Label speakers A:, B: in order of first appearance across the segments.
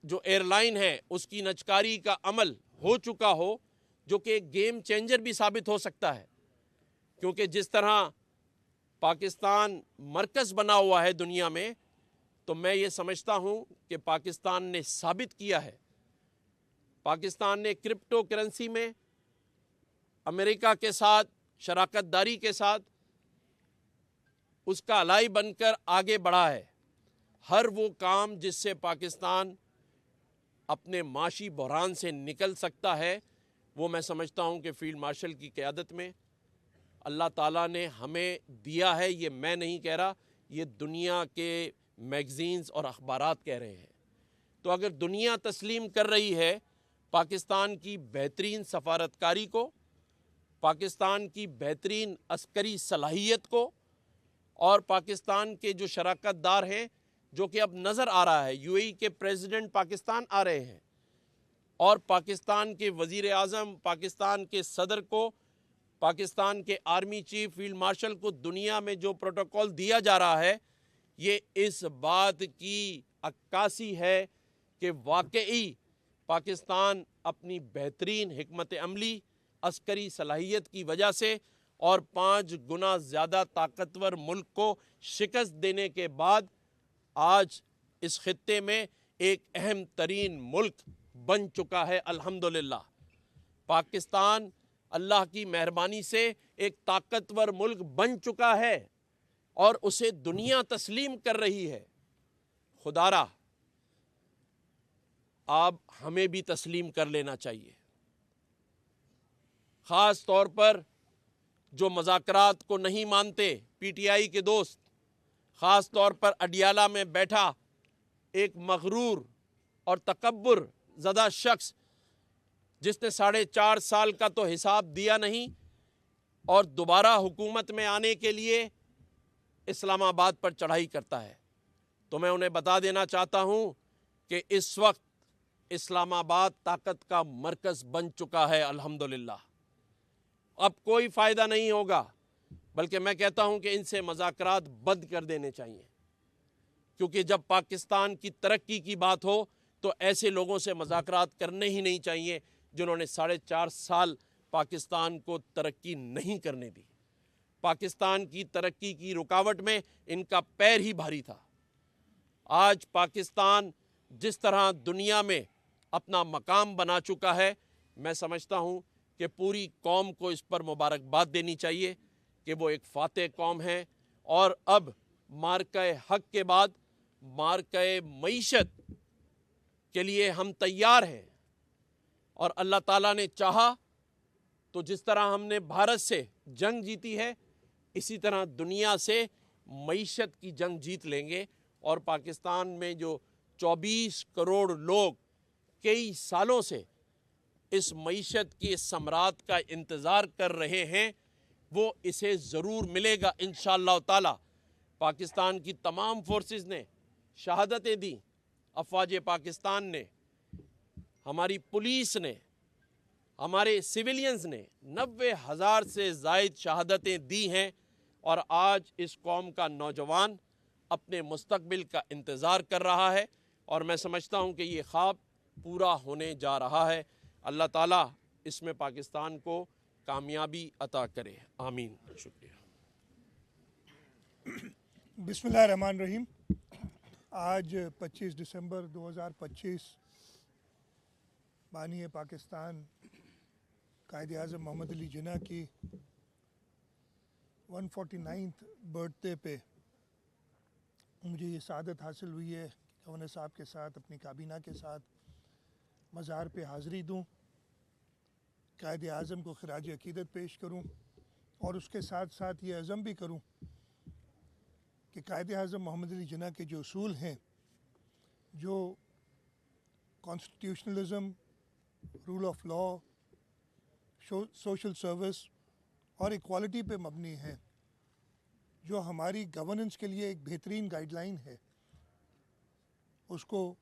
A: جو air line ہے اس کی نجکاری کا عمل ہو چکا ہو، جو کہ ایک گیم چینجر بھی ثابت ہو سکتا ہے، کیونکہ جس طرح پاکستان مرکز بنا ہوا ہے دنیا میں، تو میں یہ سمجھتا ہوں کہ پاکستان نے ثابت کیا ہے، پاکستان نے کرپٹو کرنسی میں امریکہ کے ساتھ شراکت داری کے ساتھ اس کا الائی بن کر آگے بڑھا ہے۔ ہر وہ کام جس سے پاکستان اپنے معاشی بحران سے نکل سکتا ہے، وہ میں سمجھتا ہوں کہ فیلڈ مارشل کی قیادت میں اللہ تعالیٰ نے ہمیں دیا ہے۔ یہ میں نہیں کہہ رہا، یہ دنیا کے میگزینز اور اخبارات کہہ رہے ہیں۔ تو اگر دنیا تسلیم کر رہی ہے پاکستان کی بہترین سفارتکاری کو، پاکستان کی بہترین عسکری صلاحیت کو، اور پاکستان کے جو شراکت دار ہیں، جو کہ اب نظر آ رہا ہے، یو اے ای کے پریزیڈنٹ پاکستان آ رہے ہیں، اور پاکستان کے وزیر اعظم، پاکستان کے صدر کو، پاکستان کے آرمی چیف فیلڈ مارشل کو دنیا میں جو پروٹوکول دیا جا رہا ہے، یہ اس بات کی عکاسی ہے کہ واقعی پاکستان اپنی بہترین حکمت عملی، عسکری صلاحیت کی وجہ سے اور 5 گنا زیادہ طاقتور ملک کو شکست دینے کے بعد آج اس خطے میں ایک اہم ترین ملک بن چکا ہے۔ الحمدللہ پاکستان اللہ کی مہربانی سے ایک طاقتور ملک بن چکا ہے اور اسے دنیا تسلیم کر رہی ہے۔ خدا را اب ہمیں بھی تسلیم کر لینا چاہیے، خاص طور پر جو مذاکرات کو نہیں مانتے، پی ٹی آئی کے دوست، خاص طور پر اڈیالہ میں بیٹھا ایک مغرور اور تکبر زدہ شخص جس نے 4.5 سال کا تو حساب دیا نہیں اور دوبارہ حکومت میں آنے کے لیے اسلام آباد پر چڑھائی کرتا ہے، تو میں انہیں بتا دینا چاہتا ہوں کہ اس وقت اسلام آباد طاقت کا مرکز بن چکا ہے۔ الحمدللہ اب کوئی فائدہ نہیں ہوگا، بلکہ میں کہتا ہوں کہ ان سے مذاکرات بند کر دینے چاہیے، کیونکہ جب پاکستان کی ترقی کی بات ہو تو ایسے لوگوں سے مذاکرات کرنے ہی نہیں چاہیے جنہوں نے 4.5 سال پاکستان کو ترقی نہیں کرنے دی۔ پاکستان کی ترقی کی رکاوٹ میں ان کا پیر ہی بھاری تھا۔ آج پاکستان جس طرح دنیا میں اپنا مقام بنا چکا ہے، میں سمجھتا ہوں کہ پوری قوم کو اس پر مبارکباد دینی چاہیے کہ وہ ایک فاتح قوم ہے، اور اب مارکہ حق کے بعد مارکہ معیشت کے لیے ہم تیار ہیں، اور اللہ تعالیٰ نے چاہا تو جس طرح ہم نے بھارت سے جنگ جیتی ہے، اسی طرح دنیا سے معیشت کی جنگ جیت لیں گے، اور پاکستان میں جو 24 کروڑ لوگ کئی سالوں سے اس معیشت کی ثمرات کا انتظار کر رہے ہیں، وہ اسے ضرور ملے گا انشاءاللہ تعالی۔ پاکستان کی تمام فورسز نے شہادتیں دی، افواج پاکستان نے، ہماری پولیس نے، ہمارے سیولینز نے 90,000 سے زائد شہادتیں دی ہیں، اور آج اس قوم کا نوجوان اپنے مستقبل کا انتظار کر رہا ہے، اور میں سمجھتا ہوں کہ یہ خواب پورا ہونے جا رہا ہے۔ اللہ تعالیٰ اس میں پاکستان کو کامیابی عطا کرے، آمین۔ شکریہ۔
B: بسم اللہ الرحمن الرحیم۔ آج 25 دسمبر 2025 بانی پاکستان قائد اعظم محمد علی جناح کی 149th برتھ ڈے پہ مجھے یہ سعادت حاصل ہوئی ہے کہ گورنر صاحب کے ساتھ اپنی کابینہ کے ساتھ مزار پہ حاضری دوں، قائد اعظم کو خراج عقیدت پیش کروں، اور اس کے ساتھ ساتھ یہ عزم بھی کروں کہ قائد اعظم محمد علی جناح کے جو اصول ہیں، جو constitutionalism, rule of law, social service اور ایکوالٹی پہ مبنی ہیں، جو ہماری گورننس کے لیے ایک بہترین گائیڈ لائن ہے، اس کو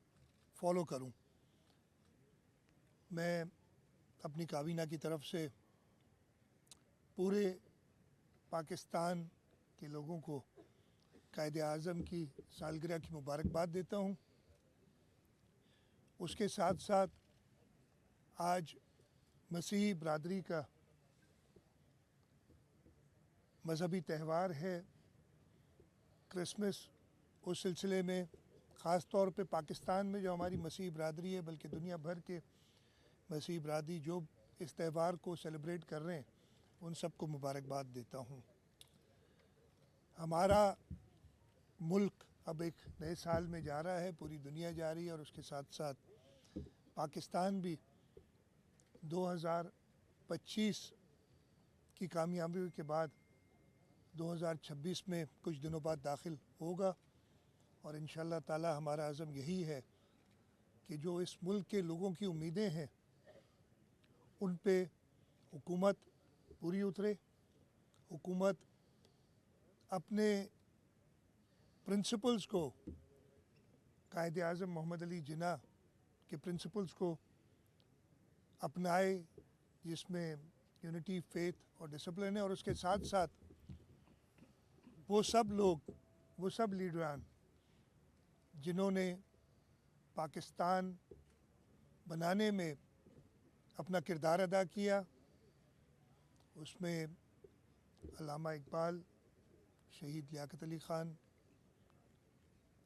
B: فالو کروں۔ میں اپنی کابینہ کی طرف سے پورے پاکستان کے لوگوں کو قائد اعظم کی سالگرہ کی مبارکباد دیتا ہوں، उसके साथ साथ आज मसीही बरादरी का मजहबी त्यौहार है क्रिसमस। उस सिलसिले में ख़ास तौर पे पाकिस्तान में जो हमारी मसीही बरादरी है, बल्कि दुनिया भर के मसीही बरादरी जो इस त्यौहार को सेलिब्रेट कर रहे हैं, उन सबको मुबारकबाद देता हूँ। हमारा मुल्क अब एक नए साल में जा रहा है, पूरी दुनिया जा रही है, और उसके साथ साथ पाकिस्तान भी 2025 की कामयाबी के बाद 2026 में कुछ दिनों बाद दाखिल होगा। और इंशाअल्लाह ताला हमारा अज़म यही है कि जो इस मुल्क के लोगों की उम्मीदें हैं उन पे हुकूमत पूरी उतरे, हुकूमत अपने प्रिंसिपल्स को, कायदे आज़म मोहम्मद अली जिन्ना के प्रिंसिपल्स को अपनाए, जिसमें यूनिटी, फेथ और डिसिप्लिन है। और उसके साथ साथ वो सब लोग, वो सब लीडरान जिन्होंने पाकिस्तान बनाने में अपना किरदार अदा किया, उसमें अल्लामा इकबाल, शहीद लियाकत अली ख़ान,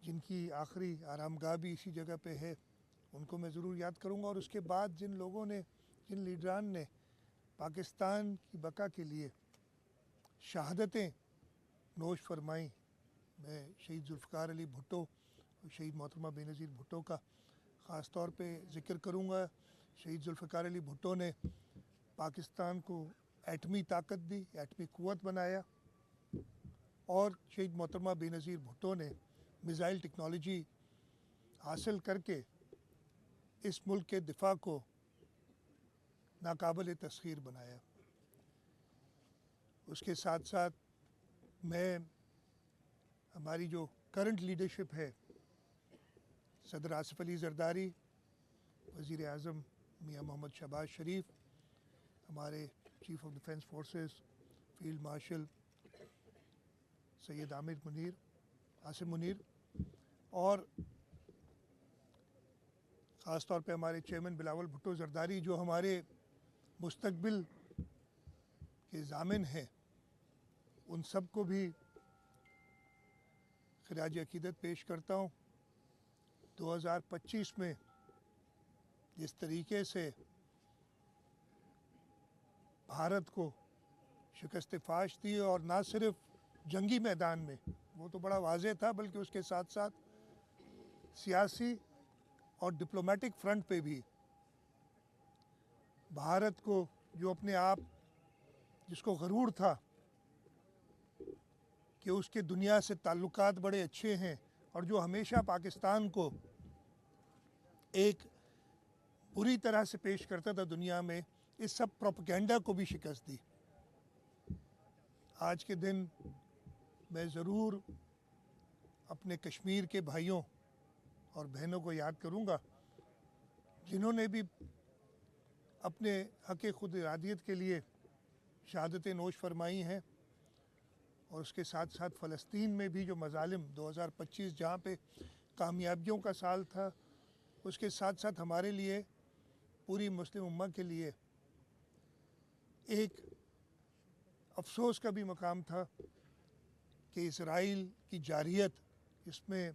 B: जिनकी आखिरी आरामगाह भी इसी जगह पे है, उनको मैं ज़रूर याद करूँगा। और उसके बाद जिन लोगों ने, जिन लीडरान ने पाकिस्तान की बका के लिए शहादतें नोश फरमाई, मैं शहीद जुल्फ़िकार अली भुट्टो और शहीद मोहतरमा बेनज़ीर भुट्टो का ख़ास तौर पे ज़िक्र करूँगा। शहीद जुल्फ़िकार अली भुट्टो ने पाकिस्तान को एटमी ताकत दी, एटमी क़ुव्वत बनाया, और शहीद मोहतरमा बेनज़ीर भुट्टो ने मिसाइल टेक्नोलॉजी हासिल करके इस मुल्क के दिफा को नाकाबिल तस्ख़ीर बनाया। उसके साथ साथ मैं हमारी जो करंट लीडरशिप है, सदर आसिफ अली ज़रदारी, वज़ीर आज़म मियाँ मोहम्मद शहबाज शरीफ, हमारे chief of defence forces field marshal Syed Aamir Munir, Asim Munir, और ख़ास तौर पे हमारे चेयरमैन बिलावल भुट्टो ज़रदारी जो हमारे मुस्तकबिल के ज़ामिन हैं, उन सब को भी ख़िराज अक़ीदत पेश करता हूँ। 2025 में जिस तरीके से भारत को शिकस्त फ़ाश दी, और ना सिर्फ जंगी मैदान में, वो तो बड़ा वाज़ेह था, बल्कि उसके साथ साथ सियासी और डिप्लोमेटिक फ्रंट पे भी भारत को, जो अपने आप, जिसको गरूर था कि उसके दुनिया से ताल्लुकात बड़े अच्छे हैं, और जो हमेशा पाकिस्तान को एक बुरी तरह से पेश करता था दुनिया में, इस सब प्रोपेगेंडा को भी शिकस्त दी। आज के दिन मैं ज़रूर अपने कश्मीर के भाइयों और बहनों को याद करूँगा, जिन्होंने भी अपने हक़ खुद इरादियत के लिए शहादतें नोश फरमाई हैं। और उसके साथ साथ फ़लस्तीन में भी जो मज़ालिम 2025 जहाँ पे कामयाबियों का साल था, उसके साथ साथ हमारे लिए, पूरी मुस्लिम उम्मा के लिए एक अफसोस का भी मकाम था कि इसराइल की जारियत, इसमें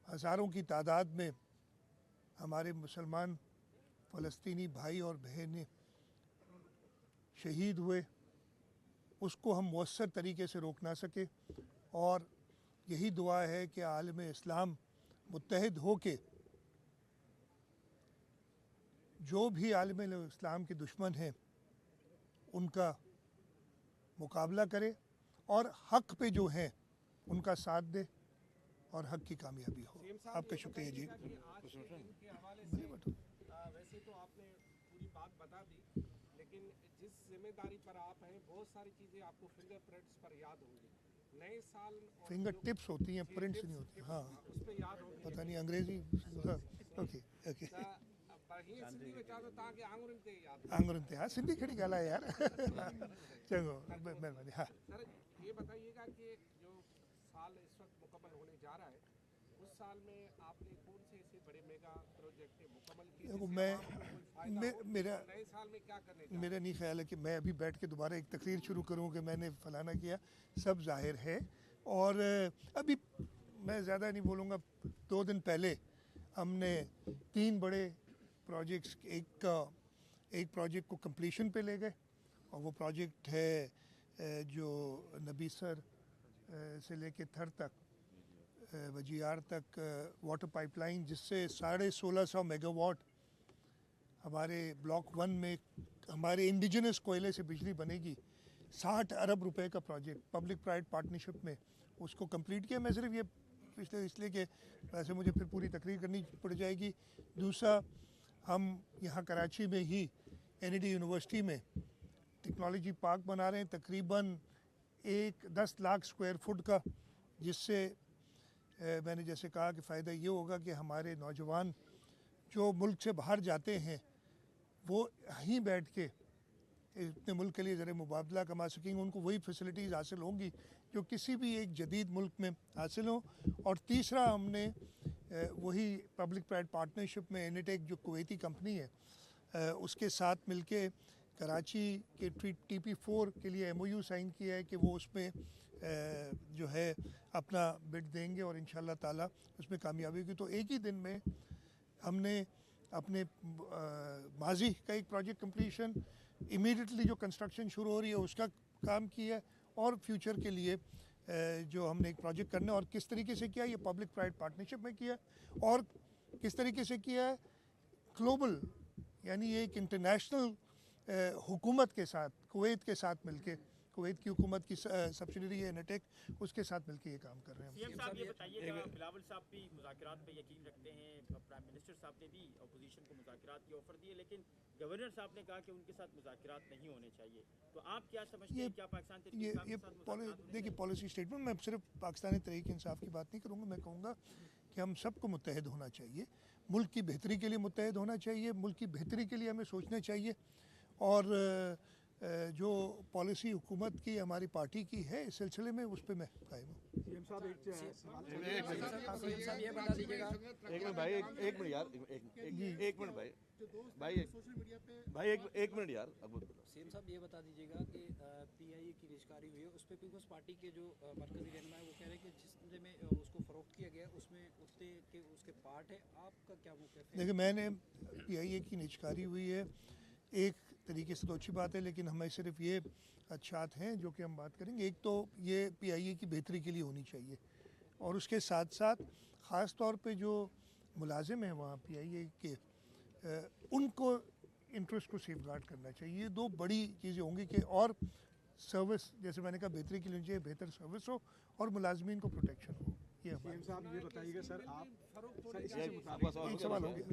B: हज़ारों की तादाद में हमारे मुसलमान फ़लस्तीनी भाई और बहनें शहीद हुए, उसको हम मौसर तरीके से रोक ना सके। और यही दुआ है कि आलम इस्लाम मुत्तहिद हो के जो भी आलम इस्लाम के दुश्मन हैं उनका मुकाबला करे, और हक़ पे जो हैं उनका साथ दे, और हक़ की कामयाबी हो। आपका शुक्रिया जी।
C: वैसे तो आपने पूरी बात बता दी, लेकिन जिस जिम्मेदारी पर आप हैं, बहुत सारी चीज़ें आपको फिंगर प्रिंट्स पर याद होंगी। नए साल
B: फिंगर टिप्स होती हैं, प्रिंट्स नहीं होती। हाँ,
C: उस पर याद होंगी।
B: पता नहीं अंग्रेजी। Okay okay. आंगुरन ते, हाँ, सिंधी खड़ी गाला है यार। चलो मेहरबानी। हाँ
C: सर, ये बताइएगा कि जो साल इस वक्त मुकम्मल होने जा रहा है, उस साल में आपने कौन से ऐसे बड़े मेगा प्रोजेक्ट प्रोजेक्ट मुकम्मल किए
B: देखो
C: जिससे
B: मैं
C: आवाम को कोई फायदा हो?
B: मेरा
C: नए साल में क्या करने जा रहे
B: मेरा नहीं ख्याल है कि मैं अभी बैठ के दोबारा एक तकरीर शुरू करूं कि मैंने फलाना किया, सब जाहिर है। और अभी मैं ज़्यादा नहीं बोलूँगा, 2 दिन पहले हमने 3 बड़े प्रोजेक्ट्स, एक प्रोजेक्ट को कंप्लीशन पे ले गए, और वो प्रोजेक्ट है जो नबीसर से लेके थर तक, वजीआर तक वाटर पाइपलाइन, जिससे 1650 मेगावाट हमारे ब्लॉक 1 में हमारे इंडिजिनस कोयले से बिजली बनेगी। 60 अरब रुपए का प्रोजेक्ट पब्लिक प्राइवेट पार्टनरशिप में उसको कंप्लीट किया। मैं सिर्फ ये पिछले इसलिए कि वैसे मुझे फिर पूरी तकरीर करनी पड़ जाएगी। दूसरा, हम यहाँ कराची में ही एनईडी यूनिवर्सिटी में टेक्नोलॉजी पार्क बना रहे हैं, तकरीबन 10 लाख स्क्वायर फुट का, जिससे मैंने जैसे कहा कि फ़ायदा ये होगा कि हमारे नौजवान जो मुल्क से बाहर जाते हैं वो यहीं बैठ के अपने मुल्क के लिए ज़रा मुबादला कमा सकेंगे, उनको वही फैसिलिटीज़ हासिल होंगी जो किसी भी एक जदीद मुल्क में हासिल हो। और तीसरा, हमने वही पब्लिक प्राइवेट पार्टनरशिप में एनिटेक जो कुवैती कंपनी है उसके साथ मिलके कराची के TP4 के लिए MOU साइन किया है कि वो उसमें जो है अपना बिड देंगे और इंशाल्लाह ताला उसमें कामयाबी होगी। तो एक ही दिन में हमने अपने माजी का एक प्रोजेक्ट कंप्लीशन, इमीडिएटली जो कंस्ट्रक्शन शुरू हो रही है उसका काम किया है, और फ्यूचर के लिए जो हमने एक प्रोजेक्ट करना है और किस तरीके से किया, ये पब्लिक प्राइवेट पार्टनरशिप में किया, और किस तरीके से किया है ग्लोबल, यानी एक इंटरनेशनल हुकूमत के साथ, कुवैत के साथ मिलके, कुवैत की हुकूमत की सब्सिडरी है एनेटेक, उसके साथ मिलके ये काम कर रहे हैं।
D: सीएम साहब ये बताइएगा, बिलावल साहब भी मुज़ाकरात पे यकीन रखते हैं, प्राइम मिनिस्टर साहब ने भी अपोजिशन को मुज़ाकरात की ऑफर दी है, लेकिन गवर्नर साहब ने कहा कि उनके साथ मुज़ाकरात नहीं होने चाहिए। तो आप क्या समझते हैं, क्या पाकिस्तान तहरीक इंसाफ के साथ मुज़ाकरात होने चाहिए?
B: देखिए, पॉलिसी स्टेटमेंट, मैं सिर्फ पाकिस्तानी तहरीक इंसाफ की बात नहीं करूँगा, मैं कहूँगा कि हम सबको मुत्तहद होना चाहिए, मुल्क की बेहतरी के लिए मुत्तहद होना चाहिए, मुल्क की बेहतरी के लिए हमें सोचना चाहिए, और जो पॉलिसी हुकूमत की हमारी पार्टी की है इस सिलसिले में उस पर मैं कायम हूँ।
E: सीएम साहब एक
F: ये बता दीजिएगा,
E: एक मिनट भाई, एक मिनट यार, एक मिनट भाई, एक मिनट यार,
F: सीएम साहब ये बता दीजिएगा कि PIA की निष्कारी हुई है, उस पर पीपल्स पार्टी के जो मरकजी रहनुमा है वो कह रहे हैं कि जिस जिले में उसको फरोख्त किया गया उसमें उत्ते के उसके पार्ट है, आपका क्या मौक़िफ़ है?
B: देखिए, मैंने PIA की निष्कारी हुई है, एक तरीके से तो अच्छी बात है, लेकिन हमें सिर्फ ये अच्छात हैं जो कि हम बात करेंगे। एक तो ये PIA की बेहतरी के लिए होनी चाहिए, और उसके साथ साथ ख़ास तौर पे जो मुलाजिम हैं वहाँ PIA के, उनको इंटरेस्ट को सेफगार्ड करना चाहिए। ये 2 बड़ी चीज़ें होंगी कि और सर्विस, जैसे मैंने कहा, बेहतरी के लिए चाहिए बेहतर सर्विस हो और मुलाजमीन को प्रोटेक्शन हो। ये
E: सीएम साहब ये बताइएगा सर, आप सर इसी से
B: एक सवाल हो गया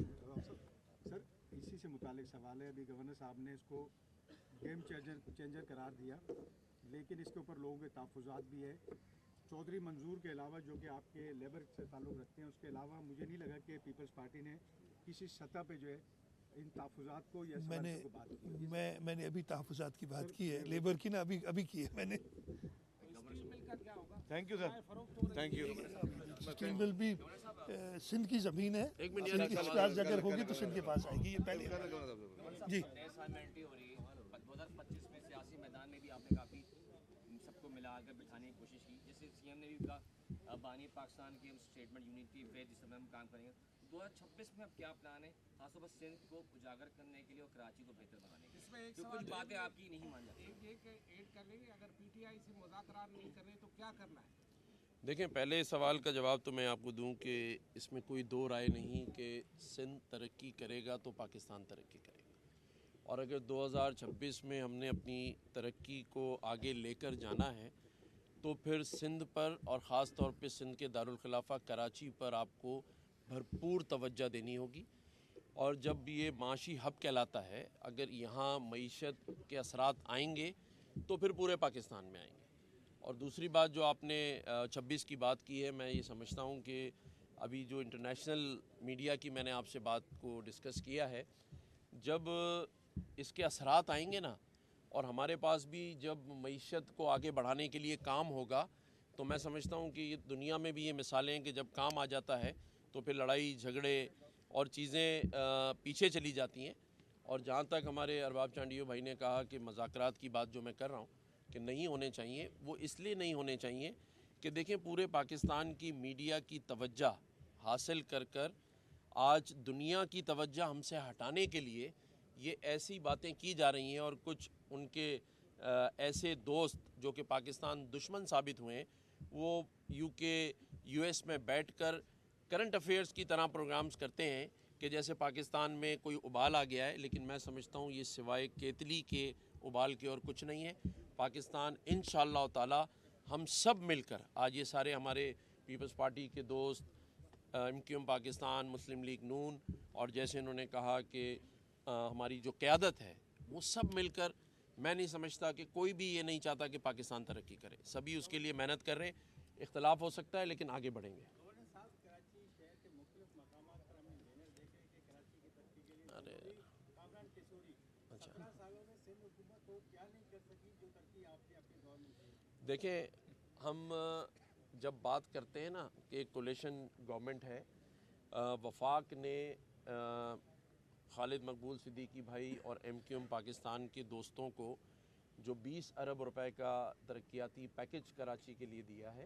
E: सर, इसी से मुतालिक सवाल है। अभी गवर्नर साहब ने इसको गेम चेंजर करार दिया, लेकिन इसके ऊपर लोगों के तहफ़्फ़ुज़ात भी है। चौधरी मंजूर के अलावा, जो कि आपके लेबर से ताल्लुक़ रखते हैं, उसके अलावा मुझे नहीं लगा कि पीपल्स पार्टी ने किसी सतह पे जो है इन तहफ़्फ़ुज़ात को या
B: मैंने
E: को बात की।
B: मैंने अभी तहफ़्फ़ुज़ात की बात की है, लेबर की ना, अभी की है मैंने।
E: Thank you sir, thank you.
B: Steel mill भी सिंध की ज़मीन है, सिंध की स्टार्स अगर होगी तो सिंध के पास आएगी, ये पहले जी।
G: नए साल में एंट्री हो रही है, 2025 में सियासी मैदान में भी आपने काफ़ी सबको मिलाकर बिठाने की कोशिश की, जैसे CM ने भी कहा बानी पाकिस्तान की हम स्टेटमेंट यूनिटी पे जिस समय हम काम करेंगे। 2026 में अब क्या प्लान है, खासतौर पर सिंध को उजागर करने के लिए और कराची को बेहतर बनाने के
C: इसमें
G: लिए?
C: एक
G: तो
C: सवाल
G: कुछ बातें आपकी नहीं मान जाती।
C: एक ऐड कर लेंगे, अगर PTI से मुज़ाकरात नहीं कर रहे तो क्या करना है?
A: देखें, पहले सवाल का जवाब तो मैं आपको दूं कि इसमें कोई 2 राय नहीं कि सिंध तरक्की करेगा तो पाकिस्तान तरक्की करेगा, और अगर 2026 में हमने अपनी तरक्की को आगे लेकर जाना है तो फिर सिंध पर और ख़ास तौर पे सिंध के दारुल खिलाफा कराची पर आपको भरपूर तवज्जो देनी होगी। और जब ये माशी हब कहलाता है, अगर यहाँ मईशत के असरात आएंगे तो फिर पूरे पाकिस्तान में आएंगे। और दूसरी बात जो आपने 26 की बात की है, मैं ये समझता हूँ कि अभी जो इंटरनेशनल मीडिया की मैंने आपसे बात को डिस्कस किया है, जब इसके असरात आएंगे ना, और हमारे पास भी जब मईशत को आगे बढ़ाने के लिए काम होगा, तो मैं समझता हूँ कि ये दुनिया में भी ये मिसालें हैं कि जब काम आ जाता है तो फिर लड़ाई झगड़े اور چیزیں پیچھے چلی جاتی ہیں. اور جہاں تک ہمارے ارباب چانڈیو بھائی نے کہا کہ مذاکرات کی بات جو میں کر رہا ہوں کہ نہیں ہونے چاہیے، وہ اس لیے نہیں ہونے چاہیے کہ دیکھیں پورے پاکستان کی میڈیا کی توجہ حاصل کر آج دنیا کی توجہ ہم سے ہٹانے کے لیے یہ ایسی باتیں کی جا رہی ہیں، اور کچھ ان کے ایسے دوست جو کہ پاکستان دشمن ثابت ہوئے ہیں وہ یو ایس میں بیٹھ کر کرنٹ افیئرز کی طرح پروگرامز کرتے ہیں کہ جیسے پاکستان میں کوئی ابال آ گیا ہے. لیکن میں سمجھتا ہوں یہ سوائے کیتلی کے ابال کے اور کچھ نہیں ہے. پاکستان انشاءاللہ تعالی ہم سب مل کر، آج یہ سارے ہمارے پیپلز پارٹی کے دوست، MQM پاکستان، مسلم لیگ نون، اور جیسے انہوں نے کہا کہ ہماری جو قیادت ہے وہ سب مل کر، میں نہیں سمجھتا کہ کوئی بھی یہ نہیں چاہتا کہ پاکستان ترقی کرے. سبھی اس کے لیے محنت کر رہے ہیں. اختلاف ہو سکتا ہے لیکن آگے بڑھیں گے. دیکھیں ہم جب بات کرتے ہیں نا کہ ایک کولیشن گورنمنٹ ہے، وفاق نے خالد مقبول صدیقی بھائی اور MQM پاکستان کے دوستوں کو جو 20 ارب روپے کا ترقیاتی پیکج کراچی کے لیے دیا ہے،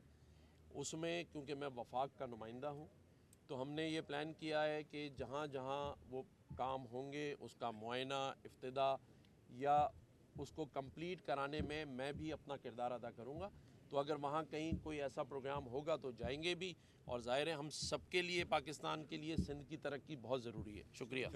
A: اس میں کیونکہ میں وفاق کا نمائندہ ہوں تو ہم نے یہ پلان کیا ہے کہ جہاں جہاں وہ کام ہوں گے اس کا معائنہ، افتتاح یا اس کو کمپلیٹ کرانے میں بھی اپنا کردار ادا کروں گا. تو اگر وہاں کہیں کوئی ایسا پروگرام ہوگا تو جائیں گے بھی، اور ظاہر ہے ہم سب کے لیے، پاکستان کے لیے سندھ کی ترقی بہت ضروری ہے. شکریہ.